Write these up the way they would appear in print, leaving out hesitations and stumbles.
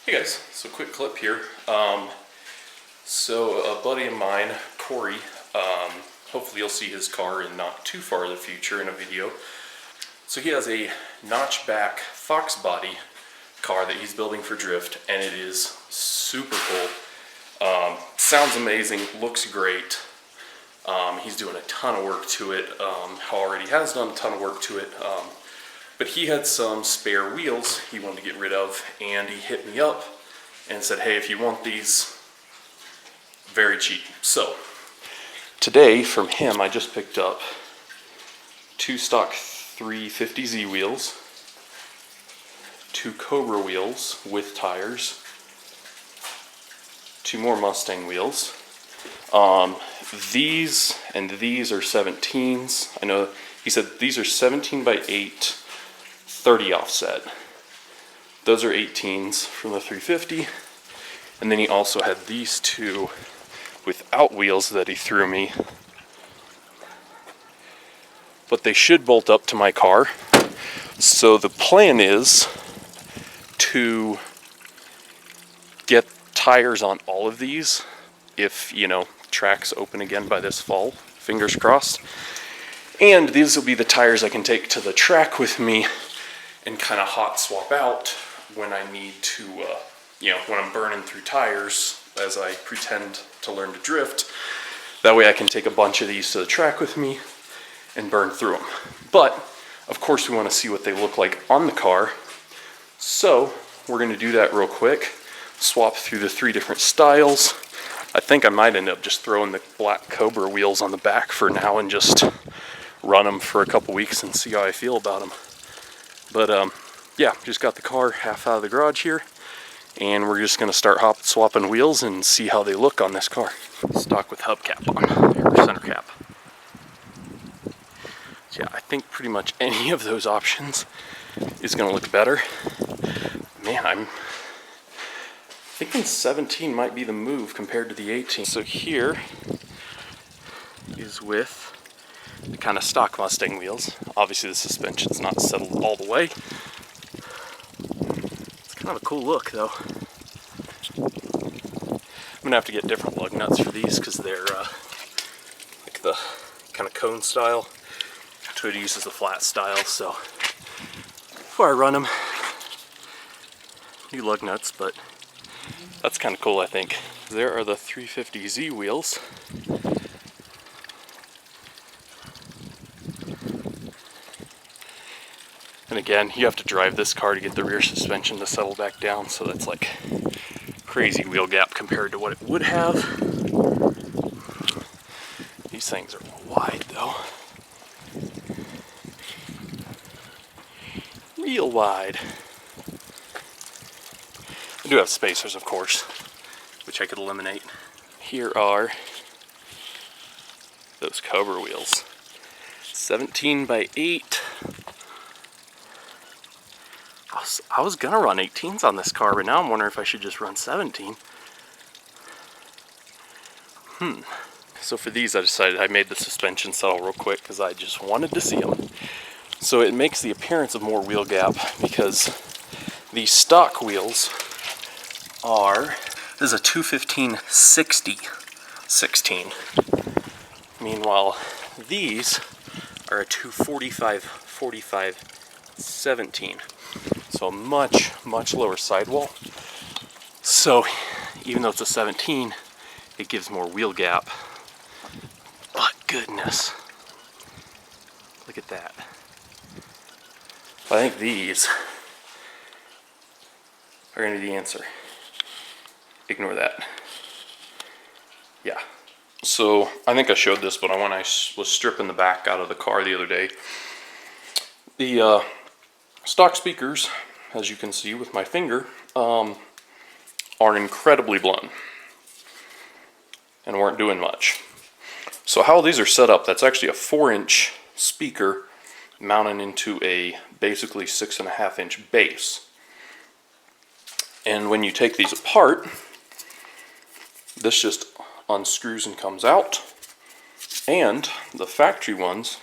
Hey guys, so quick clip here. So a buddy of mine, Corey, hopefully you'll see his car in not too far the future in a video. So he has a notchback Fox body car that he's building for drift, and it is super cool. Sounds amazing, looks great. He's doing a ton of work to it, already has done a ton of work to it. But he had some spare wheels he wanted to get rid of, and he hit me up and said, hey, if you want these, very cheap. So today from him I just picked up two stock 350Z wheels, two Cobra wheels with tires, two more Mustang wheels. These and these are 17s. I know he said these are 17 by 8 30 offset. Those are 18s from the 350. And then he also had these two without wheels that he threw me. But they should bolt up to my car. So the plan is to get tires on all of these if, tracks open again by this fall. Fingers crossed. And these will be the tires I can take to the track with me and kind of hot swap out when I need to, when I'm burning through tires as I pretend to learn to drift. That way I can take a bunch of these to the track with me and burn through them. But, of course, we want to see what they look like on the car. So, we're going to do that real quick. Swap through the three different styles. I think I might end up just throwing the black Cobra wheels on the back for now and just run them for a couple weeks and see how I feel about them. But yeah, just got the car half out of the garage here, and we're just going to start swapping wheels and see how they look on this car. Stock with hubcap on, or center cap. So yeah, I think pretty much any of those options is going to look better. Man, I'm thinking 17 might be the move compared to the 18. So here is with the kind of stock Mustang wheels. Obviously the suspension's not settled all the way. It's kind of a cool look though. I'm gonna have to get different lug nuts for these because they're like the kind of cone style. Toyota uses the flat style, so before I run them, new lug nuts, but that's kind of cool I think. There are the 350Z wheels. And again, you have to drive this car to get the rear suspension to settle back down, so that's like crazy wheel gap compared to what it would have. These things are wide though. Real wide. I do have spacers, of course, which I could eliminate. Here are those Cobra wheels. 17 by 8. I was gonna run 18s on this car, but now I'm wondering if I should just run 17. So for these, I decided I made the suspension settle real quick because I just wanted to see them. So it makes the appearance of more wheel gap because these stock wheels are, this is a 215/60 16. Meanwhile, these are a 245/45 17. So a much, much lower sidewall. So even though it's a 17, it gives more wheel gap. But goodness, look at that. I think these are going to be the answer. Ignore that. Yeah. So I think I showed this, but when I was stripping the back out of the car the other day, the stock speakers, as you can see with my finger, are incredibly blunt and weren't doing much. So how these are set up, that's actually a 4-inch speaker mounted into a basically 6.5-inch base. And when you take these apart, this just unscrews and comes out. And the factory ones,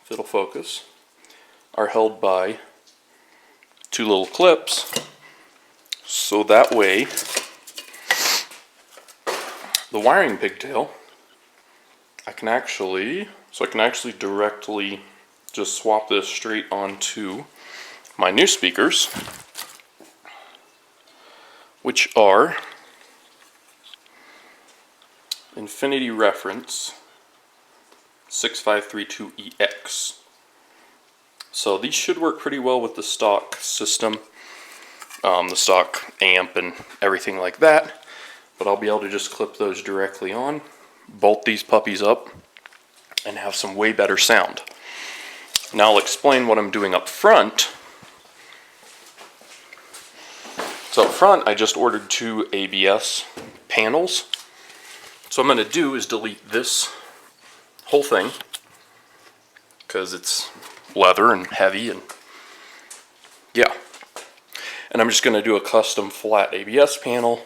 if it'll focus, are held by two little clips So that way, the wiring pigtail, I can actually directly just swap this straight onto my new speakers, which are Infiniti reference 6532EX. So these should work pretty well with the stock system, the stock amp and everything like that. But I'll be able to just clip those directly on, bolt these puppies up, and have some way better sound. Now I'll explain what I'm doing up front. So up front, I just ordered 2 ABS panels. So what I'm going to do is delete this whole thing, because it's leather and heavy, and yeah. And I'm just going to do a custom flat ABS panel,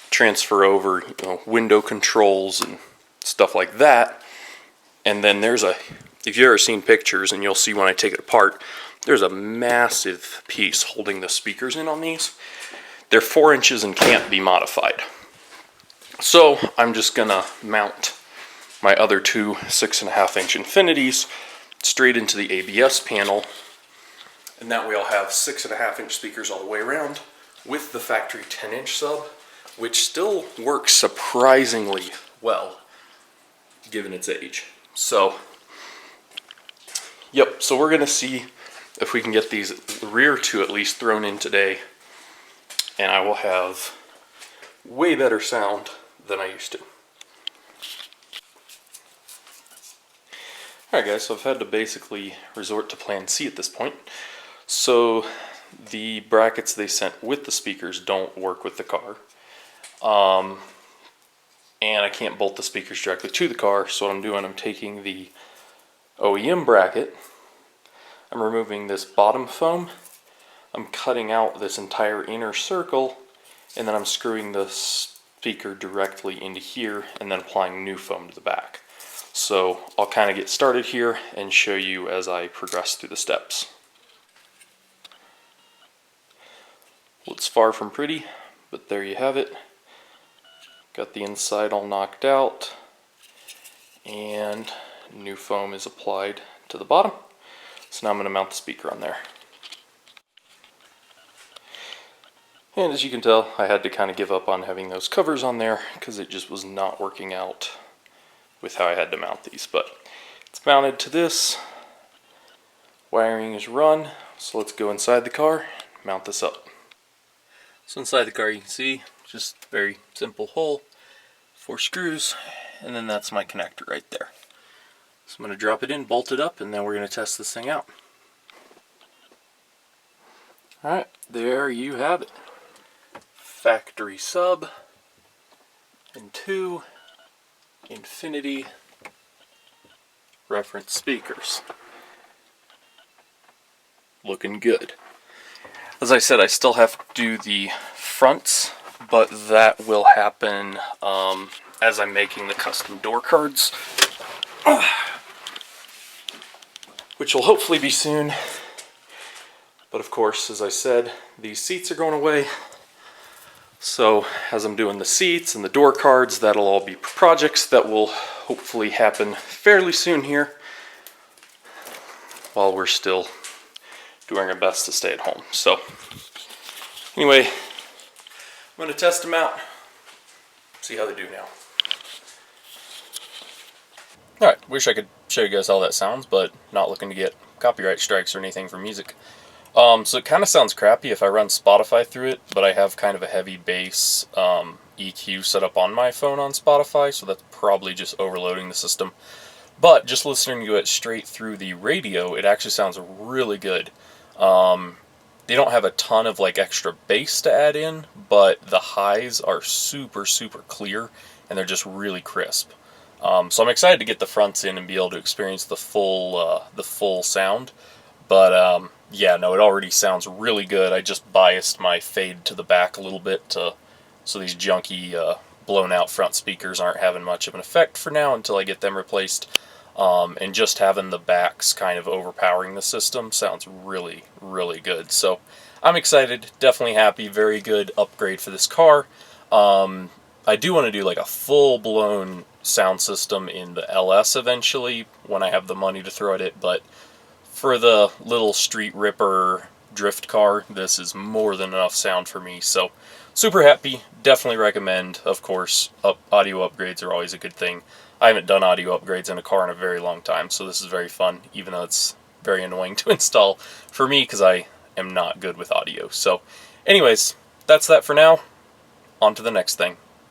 transfer over, window controls and stuff like that. And then there's if you've ever seen pictures, and you'll see when I take it apart, there's a massive piece holding the speakers in on these. They're 4 inches and can't be modified. So I'm just gonna mount my other 2 6.5-inch Infinitis straight into the ABS panel, and that way I'll have 6.5-inch speakers all the way around with the factory 10-inch sub, which still works surprisingly well given its age. So, yep, so we're gonna see if we can get these rear 2 at least thrown in today, and I will have way better sound than I used to. Alright guys, so I've had to basically resort to plan C at this point. So the brackets they sent with the speakers don't work with the car. And I can't bolt the speakers directly to the car, so what I'm doing, I'm taking the OEM bracket, I'm removing this bottom foam, I'm cutting out this entire inner circle, and then I'm screwing the speaker directly into here and then applying new foam to the back. So I'll kind of get started here and show you as I progress through the steps. Well, it's far from pretty, but there you have it. Got the inside all knocked out, and new foam is applied to the bottom. So now I'm going to mount the speaker on there. And as you can tell, I had to kind of give up on having those covers on there because it just was not working out with how I had to mount these. But it's mounted to this. Wiring is run. So let's go inside the car, mount this up. So inside the car you can see, just very simple hole, 4 screws, and then that's my connector right there. So I'm going to drop it in, bolt it up, and then we're going to test this thing out. Alright, there you have it. Factory sub and 2 Infiniti reference speakers. Looking good. As I said, I still have to do the fronts, but that will happen as I'm making the custom door cards, which will hopefully be soon. But of course, as I said, these seats are going away. So as I'm doing the seats and the door cards, that'll all be projects that will hopefully happen fairly soon here, while we're still doing our best to stay at home. So anyway, I'm going to test them out, see how they do now. Alright, wish I could show you guys how that sounds, but not looking to get copyright strikes or anything for music. So it kind of sounds crappy if I run Spotify through it, but I have kind of a heavy bass EQ set up on my phone on Spotify, so that's probably just overloading the system. But just listening to it straight through the radio, it actually sounds really good. They don't have a ton of like extra bass to add in, but the highs are super, super clear, and they're just really crisp. So I'm excited to get the fronts in and be able to experience the full sound. But yeah, no, it already sounds really good. I just biased my fade to the back a little bit so these junky blown out front speakers aren't having much of an effect for now until I get them replaced. And just having the backs kind of overpowering the system sounds really, really good. So I'm excited, definitely happy, very good upgrade for this car. I do want to do like a full-blown sound system in the LS eventually when I have the money to throw at it, but for the little street ripper drift car, this is more than enough sound for me. So super happy, definitely recommend. Of course, audio upgrades are always a good thing. I haven't done audio upgrades in a car in a very long time, so this is very fun, even though it's very annoying to install for me because I am not good with audio. So anyways, that's that for now. On to the next thing.